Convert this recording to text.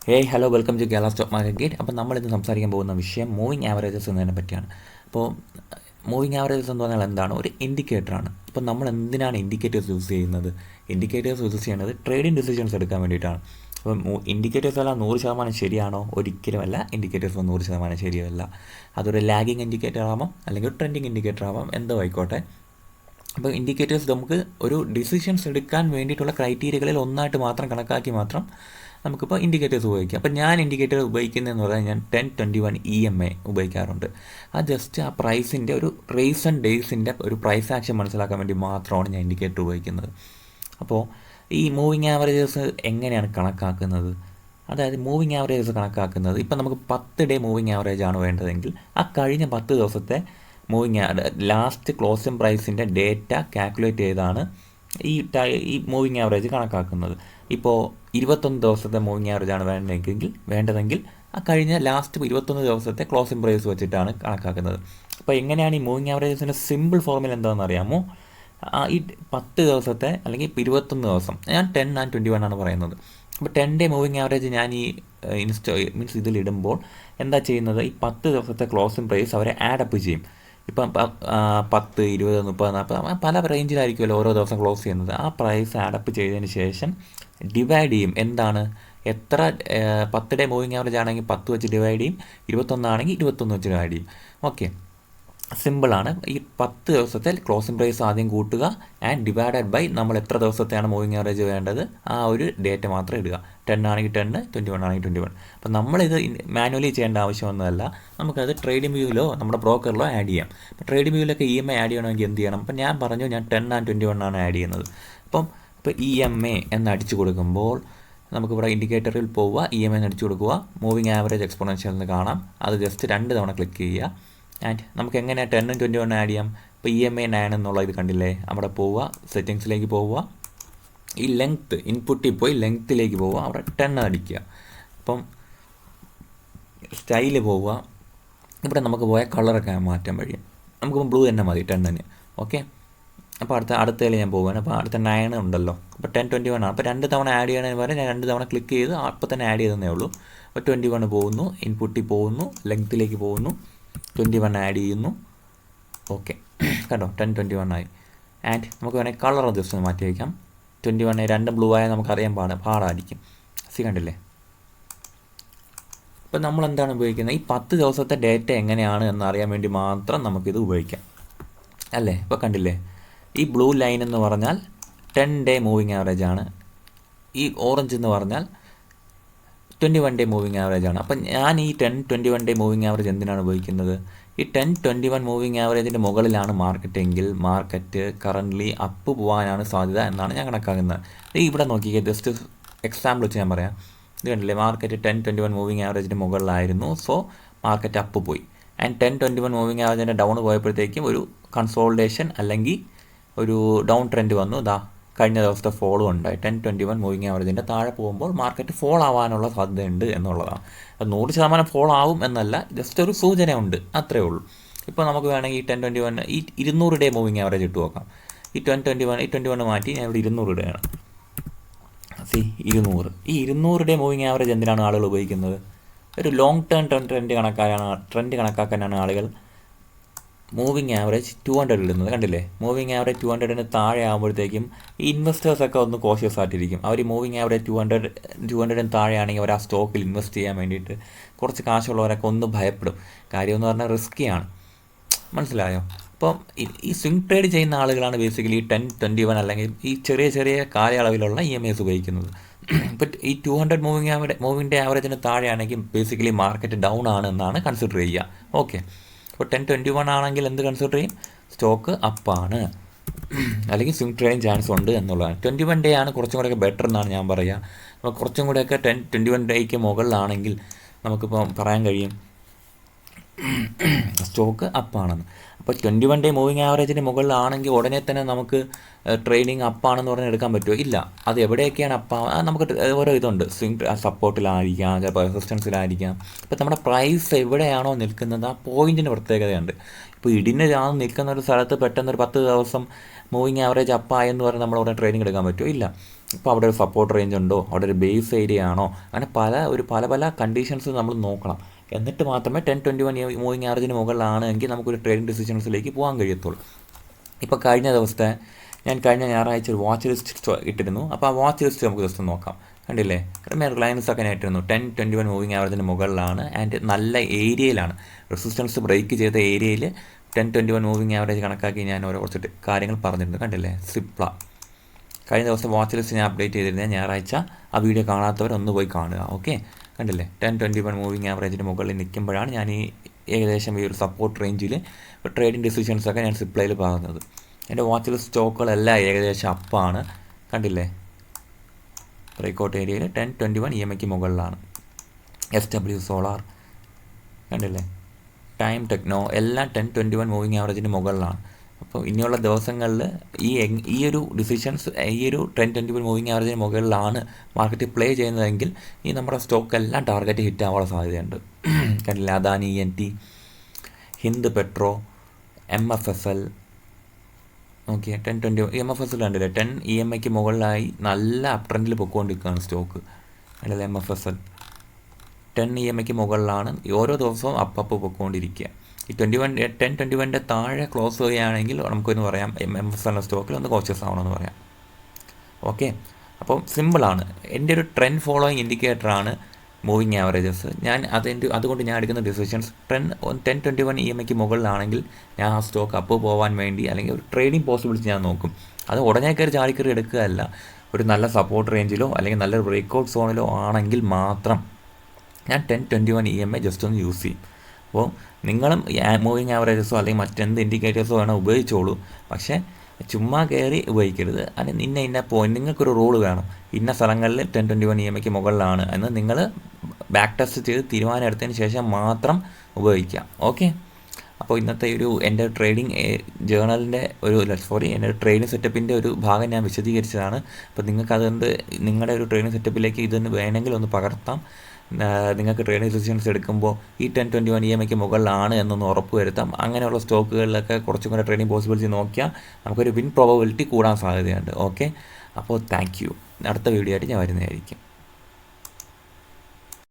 Hello welcome to Kerala stock market. അപ്പോൾ നമ്മളിന്ന് സംസാരിക്കാൻ പോകുന്ന വിഷയം മൂവിങ് ആവറേജസ് എന്നതിനെ പറ്റിയാണ്. അപ്പോൾ മൂവിങ് ആവറേജസ് എന്ന് പറഞ്ഞാൽ എന്താണ്? ഒരു ഇൻഡിക്കേറ്ററാണ്. അപ്പോൾ നമ്മൾ എന്തിനാണ് ഇൻഡിക്കേറ്റേഴ്സ് യൂസ് ചെയ്യുന്നത്? ഇൻഡിക്കേറ്റേഴ്സ് യൂസ് ചെയ്യുന്നത് ട്രേഡിംഗ് ഡിസിഷൻസ് എടുക്കാൻ വേണ്ടിയിട്ടാണ്. അപ്പം ഇൻഡിക്കേറ്റേഴ്സ് എല്ലാം 100% ശരിയാണോ? ഒരിക്കലുമല്ല. ഇൻഡിക്കേറ്റേഴ്സ് 100% ശരിയല്ല. അതൊരു ലാഗിങ് ഇൻഡിക്കേറ്റർ ആവാം, അല്ലെങ്കിൽ ഒരു ട്രെൻഡിങ് ഇൻഡിക്കേറ്റർ ആവാം, എന്തോ ആയിക്കോട്ടെ. അപ്പോൾ ഇൻഡിക്കേറ്റേഴ്സ് നമുക്ക് ഒരു ഡിസിഷൻസ് എടുക്കാൻ വേണ്ടിയിട്ടുള്ള ക്രൈറ്റീരിയകളിൽ ഒന്നായിട്ട് മാത്രം കണക്കാക്കി മാത്രം നമുക്കിപ്പോൾ ഇൻഡിക്കേറ്റേഴ്സ് ഉപയോഗിക്കാം. അപ്പോൾ ഞാൻ ഇൻഡിക്കേറ്റർ ഉപയോഗിക്കുന്നതെന്ന് പറഞ്ഞാൽ ഞാൻ 1021 EMA ഉപയോഗിക്കാറുണ്ട്. അത് ജസ്റ്റ് ആ പ്രൈസിൻ്റെ ഒരു റീസെൻറ്റ് ഡേയ്സിൻ്റെ ഒരു പ്രൈസ് ആക്ഷൻ മനസ്സിലാക്കാൻ വേണ്ടി മാത്രമാണ് ഞാൻ ഇൻഡിക്കേറ്റർ ഉപയോഗിക്കുന്നത്. അപ്പോൾ ഈ മൂവിങ് ആവറേജസ് എങ്ങനെയാണ് കണക്കാക്കുന്നത്? അതായത് മൂവിങ് ആവറേജസ് കണക്കാക്കുന്നത്, ഇപ്പം നമുക്ക് 10 ഡേ മൂവിങ് ആവറേജ് ആണ് വേണ്ടതെങ്കിൽ ആ കഴിഞ്ഞ 10 ദിവസത്തെ ലാസ്റ്റ് ക്ലോസിംഗ് പ്രൈസിൻ്റെ ഡേറ്റ കാൽക്കുലേറ്റ് ചെയ്താണ് ഈ മൂവിങ് ആവറേജ് കണക്കാക്കുന്നത്. ഇപ്പോൾ 21 ദിവസത്തെ മൂവിങ് ആവറേജ് ആണ് വേണ്ടതെങ്കിൽ ആ കഴിഞ്ഞ ലാസ്റ്റ് 21 ദിവസത്തെ ക്ലോസിംഗ് പ്രൈസ് വെച്ചിട്ടാണ് കണക്കാക്കുന്നത്. അപ്പോൾ എങ്ങനെയാണ് ഈ മൂവിങ് ആവറേജസിൻ്റെ സിമ്പിൾ ഫോർമുല എന്താണെന്ന് അറിയാമോ? ഈ 10 ദിവസത്തെ അല്ലെങ്കിൽ 21 ദിവസം, ഞാൻ 10 and 21 ആണ് പറയുന്നത്. അപ്പോൾ 10 ഡേ മൂവിങ് ആവറേജ് ഞാൻ ഈ ഇതിലിടുമ്പോൾ എന്താ ചെയ്യുന്നത്? ഈ 10 ദിവസത്തെ ക്ലോസിംഗ് പ്രൈസ് അവരെ ആഡപ്പ് ചെയ്യും. ഇപ്പം 10, 20, 30, 40 പല റേഞ്ചിലായിരിക്കുമല്ലോ ഓരോ ദിവസം ക്ലോസ് ചെയ്യുന്നത്. ആ പ്രൈസ് ആഡപ്പ് ചെയ്തതിന് ശേഷം ഡിവൈഡ് ചെയ്യും. എന്താണ്? എത്ര 10 ഡേ മൂവിങ് ആവറേജ് ആണെങ്കിൽ 10 വെച്ച് ഡിവൈഡ് ചെയ്യും, 21 ആണെങ്കിൽ 21 വെച്ച് ഡിവൈഡ് ചെയ്യും. ഓക്കെ, സിമ്പിളാണ്. ഈ 10 ദിവസത്തെ ക്ലോസിംഗ് പ്രൈസ് ആദ്യം കൂട്ടുക ആൻഡ് ഡിവൈഡഡ് ബൈ നമ്മൾ എത്ര ദിവസത്തെയാണ് മൂവിങ് ആവറേജ് വേണ്ടത്, ആ ഒരു ഡേറ്റ മാത്രം ഇടുക. 10 ആണെങ്കിൽ 10, 21 ആണെങ്കിൽ 21. അപ്പം നമ്മളിത് മാനുവലി ചെയ്യേണ്ട ആവശ്യമൊന്നുമല്ല. നമുക്കത് ട്രേഡിംഗ് വ്യൂവിലോ നമ്മുടെ ബ്രോക്കറിലോ ആഡ് ചെയ്യാം. അപ്പോൾ ട്രേഡിംഗ് വ്യൂവിലൊക്കെ EMA ആഡ് ചെയ്യണമെങ്കിൽ എന്ത് ചെയ്യണം? അപ്പം ഞാൻ പറഞ്ഞു, ഞാൻ 10 and 21 ആണ് ആഡ് ചെയ്യുന്നത്. ഇപ്പോൾ EMA എന്ന് അടിച്ചു കൊടുക്കുമ്പോൾ നമുക്കിവിടെ ഇൻഡിക്കേറ്ററിൽ പോവുക, EMA എന്ന് അടിച്ചു കൊടുക്കുക, മൂവിങ് ആവറേജ് എക്സ്പോണൻഷ്യൽ എന്ന് കാണാം. അത് ജസ്റ്റ് 2 തവണ ക്ലിക്ക് ചെയ്യുക. ആൻഡ് നമുക്ക് എങ്ങനെയാണ് 10 and 21 ആഡ് ചെയ്യാം? ഇപ്പോൾ EMA 9 എന്നുള്ള ഇത് കണ്ടില്ലേ, അവിടെ പോവുക, സെറ്റിങ്സിലേക്ക് പോവുക, ഈ ലെങ്ത്ത് ഇൻപുട്ടിൽ പോയി ലെങ്ത്തിലേക്ക് പോവുക, അവിടെ 10 അടിക്കുക. അപ്പം സ്റ്റൈല് പോവുക, ഇവിടെ നമുക്ക് പോയാൽ കളറൊക്കെ മാറ്റാൻ കഴിയും. നമുക്കിപ്പോൾ ബ്ലൂ തന്നെ മതി, 10 തന്നെ. ഓക്കെ, അപ്പോൾ അടുത്തതിൽ ഞാൻ പോവുകയാണ്. അപ്പോൾ അടുത്ത 9 ഉണ്ടല്ലോ, അപ്പോൾ 10, 21 ആണ്. അപ്പോൾ 2 തവണ ആഡ് ചെയ്യണതിന് പകരം ഞാൻ 2 തവണ ക്ലിക്ക് ചെയ്ത് അപ്പോൾ തന്നെ ആഡ് ചെയ്തതേ ഉള്ളൂ. അപ്പോൾ 21 പോകുന്നു, ഇൻപുട്ടിൽ പോകുന്നു, ലെങ്ത്തിലേക്ക് പോകുന്നു, 21 ആഡ് ചെയ്യുന്നു. ഓക്കെ, കണ്ടോ, 10, 21 ആയി. ആൻഡ് നമുക്ക് വേണമെങ്കിൽ കളർ ജസ്റ്റ് മാറ്റി വയ്ക്കാം. 21 2 ബ്ലൂ ആയാൽ നമുക്കറിയാൻ പാടായിരിക്കും. കണ്ടില്ലേ? ഇപ്പം നമ്മൾ എന്താണ് ഉപയോഗിക്കുന്നത്? ഈ 10 ദിവസത്തെ ഡേറ്റ എങ്ങനെയാണ് എന്നറിയാൻ വേണ്ടി മാത്രം നമുക്കിത് ഉപയോഗിക്കാം, അല്ലേ? ഇപ്പോൾ കണ്ടില്ലേ, ഈ ബ്ലൂ ലൈൻ എന്ന് പറഞ്ഞാൽ 10 ഡേ മൂവിങ് ആവറേജ് ആണ്. ഈ ഓറഞ്ച് എന്ന് പറഞ്ഞാൽ 21 ഡേ മൂവിങ് ആവറേജ് ആണ്. അപ്പം ഞാൻ ഈ 10, 21 ഡേ മൂവിങ് ആവറേജ് എന്തിനാണ് ഉപയോഗിക്കുന്നത്? ഈ 10, 21 മൂവിങ് ആവറേജിൻ്റെ മുകളിലാണ് മാർക്കറ്റെങ്കിൽ മാർക്കറ്റ് കറൻ്റ്ലി അപ്പ് പോകാനാണ് സാധ്യത എന്നാണ് ഞാൻ കണക്കാക്കുന്നത്. ഇവിടെ നോക്കിക്കേ, ജസ്റ്റ് എക്സാമ്പിൾ വെച്ച് ഞാൻ പറയാം. ഇത് കണ്ടില്ലേ, മാർക്കറ്റ് 10, 21 മൂവിങ് ആവറേജിൻ്റെ മുകളിലായിരുന്നു, സോ മാർക്കറ്റ് അപ്പ് പോയി. ആൻഡ് 10, 21 മൂവിങ് ആവറേജിൻ്റെ ഡൗൺ പോയപ്പോഴത്തേക്കും ഒരു കൺസോൾട്ടേഷൻ അല്ലെങ്കിൽ ഒരു ഡൗൺ ട്രെൻഡ് വന്നു. കഴിഞ്ഞ ദിവസത്തെ ഫോളും ഉണ്ടായി. 10, 21 മൂവിങ് ആവറേജിൻ്റെ താഴെ പോകുമ്പോൾ മാർക്കറ്റ് ഫോൾ ആവാനുള്ള സാധ്യതയുണ്ട് എന്നുള്ളതാണ്. അത് 100% ഫോൾ ആവും എന്നല്ല, ജസ്റ്റ് ഒരു സൂചനയുണ്ട്, അത്രേ ഉള്ളൂ. ഇപ്പോൾ നമുക്ക് വേണമെങ്കിൽ ഈ 10, 21 ഈ 200 ഡേ മൂവിങ് ആവറേജ് ഇട്ട് നോക്കാം. ഈ 21 മാറ്റി ഞാൻ ഇവിടെ 200 ഇടുകയാണ്. 200. ഈ 200 ഡേ മൂവിങ് ആവറേജ് എന്തിനാണ് ആളുകൾ ഉപയോഗിക്കുന്നത്? ഒരു ലോങ് ടേം ട്രെൻഡ് കണക്കാക്കാനാണ് ആളുകൾ മൂവിങ് ആവറേജ് 200 ഇടുന്നത്. കണ്ടില്ലേ, മൂവിങ് ആവറേജ് 200 താഴെ ആകുമ്പോഴത്തേക്കും ഈ ഇൻവെസ്റ്റേഴ്സൊക്കെ ഒന്ന് കോഷ്യസ് ആയിട്ടിരിക്കും. അവർ മൂവിങ് ആവറേജ് 200 താഴെയാണെങ്കിൽ അവർ ആ സ്റ്റോക്കിൽ ഇൻവെസ്റ്റ് ചെയ്യാൻ വേണ്ടിയിട്ട് കുറച്ച് കാശുള്ളവരൊക്കെ ഒന്ന് ഭയപ്പെടും. കാര്യമെന്ന് പറഞ്ഞാൽ റിസ്ക്കിയാണ്, മനസ്സിലായോ? അപ്പം ഈ സ്വിംഗ് ട്രേഡ് ചെയ്യുന്ന ആളുകളാണ് ബേസിക്കലി 10, 21 അല്ലെങ്കിൽ ഈ ചെറിയ കാലയളവിലുള്ള EMAs ഉപയോഗിക്കുന്നത്. ഇപ്പം ഈ 200 മൂവിൻ്റെ ആവറേജിന് താഴെയാണെങ്കിൽ ബേസിക്കലി മാർക്കറ്റ് ഡൗൺ ആണ് എന്നാണ് കൺസിഡർ ചെയ്യുക. ഓക്കെ, ഇപ്പോൾ 10, 21 ആണെങ്കിൽ എന്ത് കൺസിഡർ ചെയ്യും? സ്റ്റോക്ക് അപ്പാണ്, അല്ലെങ്കിൽ സ്വിംഗ് ട്രേഡിങ് ചാൻസ് ഉണ്ട് എന്നുള്ളതാണ്. 21 ഡേ ആണ് കുറച്ചും കൂടെയൊക്കെ ബെറ്റർ എന്നാണ് ഞാൻ പറയുക. അപ്പോൾ കുറച്ചും കൂടെയൊക്കെ 10, 21 ഡേയ്ക്ക് മുകളിലാണെങ്കിൽ നമുക്കിപ്പോൾ പറയാൻ കഴിയും സ്റ്റോക്ക് അപ്പാണെന്ന്. അപ്പോൾ 21 ഡേ മൂവിങ് ആവറേജിന് മുകളിലാണെങ്കിൽ ഉടനെ തന്നെ നമുക്ക് ട്രേഡിങ് അപ്പാണെന്ന് പറഞ്ഞ് എടുക്കാൻ പറ്റുമോ? ഇല്ല. അത് എവിടെയൊക്കെയാണ് നമുക്ക് ഓരോ ഇതുണ്ട്. സ്വിംഗ് സപ്പോർട്ടിലായിരിക്കാം, ചിലപ്പോൾ റെസിസ്റ്റൻസിലായിരിക്കാം. ഇപ്പോൾ നമ്മുടെ പ്രൈസ് എവിടെയാണോ നിൽക്കുന്നത് ആ പോയിൻറ്റിന് പ്രത്യേകതയുണ്ട്. ഇപ്പോൾ ഇടിഞ്ഞ് നിൽക്കുന്ന ഒരു സ്ഥലത്ത് പെട്ടെന്ന് ഒരു 10 ദിവസം മൂവിങ് ആവറേജ് അപ്പായെന്ന് പറഞ്ഞ് നമ്മൾ ഉടനെ ട്രേഡിങ് എടുക്കാൻ പറ്റുമോ? ഇല്ല. ഇപ്പോൾ അവിടെ ഒരു സപ്പോർട്ട് റേഞ്ച് ഉണ്ടോ, അവിടെ ഒരു ബേസ് ഏരിയ ആണോ, അങ്ങനെ പല പല കണ്ടീഷൻസ് നമ്മൾ നോക്കണം. എന്നിട്ട് മാത്രമേ 10-21 മൂവിങ് ആവറേജിന് മുകളിലാണ് എങ്കിൽ നമുക്കൊരു ട്രേഡിംഗ് ഡിസിഷൻസിലേക്ക് പോകാൻ കഴിയത്തുള്ളൂ. ഇപ്പോൾ കഴിഞ്ഞ ദിവസത്തെ ഞാൻ കഴിഞ്ഞ ഞായറാഴ്ച ഒരു വാച്ച് ലിസ്റ്റ് ഇട്ടിരുന്നു. അപ്പോൾ ആ വാച്ച് ലിസ്റ്റ് നമുക്ക് ജസ്റ്റ് നോക്കാം. കണ്ടില്ലേ, റിലയൻസ് ഒക്കെ ഞാൻ ഇട്ടിരുന്നു 10-21 മൂവിങ് ആവറേജിന് മുകളിലാണ് ആൻഡ് നല്ല ഏരിയയിലാണ്. റെസിസ്റ്റൻസ് ബ്രേക്ക് ചെയ്ത ഏരിയയിൽ 10-21 മൂവിങ് ആവറേജ് കണക്കാക്കി ഞാൻ കുറച്ച് കാര്യങ്ങൾ പറഞ്ഞിട്ടുണ്ട്. കണ്ടില്ലേ, സിപ്ല കഴിഞ്ഞ ദിവസം വാച്ച് ലിസ്റ്റ് ഞാൻ അപ്ഡേറ്റ് ചെയ്തിരുന്നത് ഞായറാഴ്ച. ആ വീഡിയോ കാണാത്തവർ ഒന്ന് പോയി കാണുക. ഓക്കെ, കണ്ടില്ലേ 10-21 മൂവിങ് ആവറേജിന് മുകളിൽ നിൽക്കുമ്പോഴാണ് ഞാൻ ഈ ഏകദേശം ഈ ഒരു സപ്പോർട്ട് റേഞ്ചിൽ ട്രേഡിംഗ് ഡിസിഷൻസൊക്കെ ഞാൻ സിപ്ലയിൽ പറയുന്നത്. എൻ്റെ വാച്ച് ലിസ്റ്റ് സ്റ്റോക്കുകളെല്ലാം ഏകദേശം അപ്പാണ്. കണ്ടില്ലേ, ബ്രേക്കൗട്ട് ഏരിയയിൽ 10-21 EMAയ്ക്ക് മുകളിലാണ്. SW സോളാർ കണ്ടില്ലേ, ടൈം ടെക്നോ എല്ലാം 10-21 മൂവിങ് ആവറേജിന് മുകളിലാണ്. അപ്പോൾ ഇനിയുള്ള ദിവസങ്ങളിൽ ഈ ഒരു ഡിസിഷൻസ് ഈ ഒരു 10-21 മൂവിങ് ആവറേജിന് മുകളിലാണ് മാർക്കറ്റ് പ്ലേ ചെയ്യുന്നതെങ്കിൽ ഈ നമ്മുടെ സ്റ്റോക്കെല്ലാം ടാർഗറ്റ് ഹിറ്റ് ആവാനുള്ള സാധ്യതയുണ്ട്. കണ്ടില്ല, Adani ENT, Hind Petro, MFSL okay 10-20 MFSL കണ്ടില്ലേ 10 EMAയ്ക്ക് മുകളിലായി നല്ല അപ് ട്രെൻഡിൽ പൊയ്ക്കൊണ്ടിരിക്കുകയാണ് സ്റ്റോക്ക്. കണ്ടില്ലേ, MFSL 10 EMAയ്ക്ക് മുകളിലാണ്, ഓരോ ദിവസവും അപ്പ് പൊയ്ക്കൊണ്ടിരിക്കുക. ഈ 10-21 താഴെ ക്ലോസ് ചെയ്യുകയാണെങ്കിൽ നമുക്കൊന്ന് പറയാം MFSL സ്റ്റോക്കിൽ ഒന്ന് കോച്ചസ് ആവണമെന്ന് പറയാം. ഓക്കെ, അപ്പം സിമ്പിളാണ്. എൻ്റെ ഒരു ട്രെൻഡ് ഫോളോയിങ് ഇൻഡിക്കേറ്ററാണ് മൂവിങ് ആവറേജസ്. അതുകൊണ്ട് ഞാൻ എടുക്കുന്ന ഡിസിഷൻസ് 10-21 EMAയ്ക്ക് മുകളിലാണെങ്കിൽ ഞാൻ ആ സ്റ്റോക്ക് അപ്പ് പോകാൻ വേണ്ടി അല്ലെങ്കിൽ ഒരു ട്രേഡിംഗ് പോസിബിലിറ്റി ഞാൻ നോക്കും. അത് ഉടനെ കയറി ചാടിക്കറി എടുക്കുകയല്ല, ഒരു നല്ല സപ്പോർട്ട് റേഞ്ചിലോ അല്ലെങ്കിൽ നല്ലൊരു ബ്രേക്കൗട്ട് സോണിലോ ആണെങ്കിൽ മാത്രം ഞാൻ 10-21 EMA ജസ്റ്റ് ഒന്ന് യൂസ് ചെയ്യും. അപ്പോൾ നിങ്ങളും മൂവിങ് ആവറേജസോ അല്ലെങ്കിൽ മറ്റെന്ത് ഇൻഡിക്കേറ്റേഴ്സോ വേണം ഉപയോഗിച്ചോളൂ. പക്ഷേ ചുമ്മാ കയറി ഉപയോഗിക്കരുത്. അതിന് ഇന്ന പോയിന്റ് നിങ്ങൾക്കൊരു റൂൾ വേണം. ഇന്ന സ്ഥലങ്ങളിൽ 10-21 EMAയ്ക്ക് മുകളിലാണ് എന്ന് നിങ്ങൾ ബാക്ക് ടെസ്റ്റ് ചെയ്ത് തീരുമാനം എടുത്തതിന് ശേഷം മാത്രം ഉപയോഗിക്കുക. ഓക്കെ, അപ്പോൾ ഇന്നത്തെ എൻ്റെ ട്രേഡിംഗ് ജേർണലിൻ്റെ എൻ്റെ ട്രേഡിംഗ് സെറ്റപ്പിൻ്റെ ഒരു ഭാഗം ഞാൻ വിശദീകരിച്ചതാണ്. അപ്പോൾ നിങ്ങൾക്ക് അതുകൊണ്ട് നിങ്ങളുടെ ഒരു ട്രേഡിംഗ് സെറ്റപ്പിലേക്ക് ഇതൊന്ന് വേണമെങ്കിൽ ഒന്ന് പകർത്താം. നിങ്ങൾക്ക് ട്രേഡിംഗ് ഡിസിഷൻസ് എടുക്കുമ്പോൾ ഈ 10-21 EMAയ്ക്ക് മുകളിലാണ് എന്നൊന്ന് ഉറപ്പ് വരുത്താം. അങ്ങനെയുള്ള സ്റ്റോക്കുകളിലൊക്കെ കുറച്ചും കൂടെ ട്രേഡിംഗ് പോസിബിലിറ്റി നോക്കിയാൽ നമുക്കൊരു വിൻ പ്രോബബിലിറ്റി കൂടാൻ സാധ്യതയുണ്ട്. ഓക്കെ, അപ്പോൾ താങ്ക് യു. അടുത്ത വീഡിയോ ആയിട്ട് ഞാൻ വരുന്നതായിരിക്കും.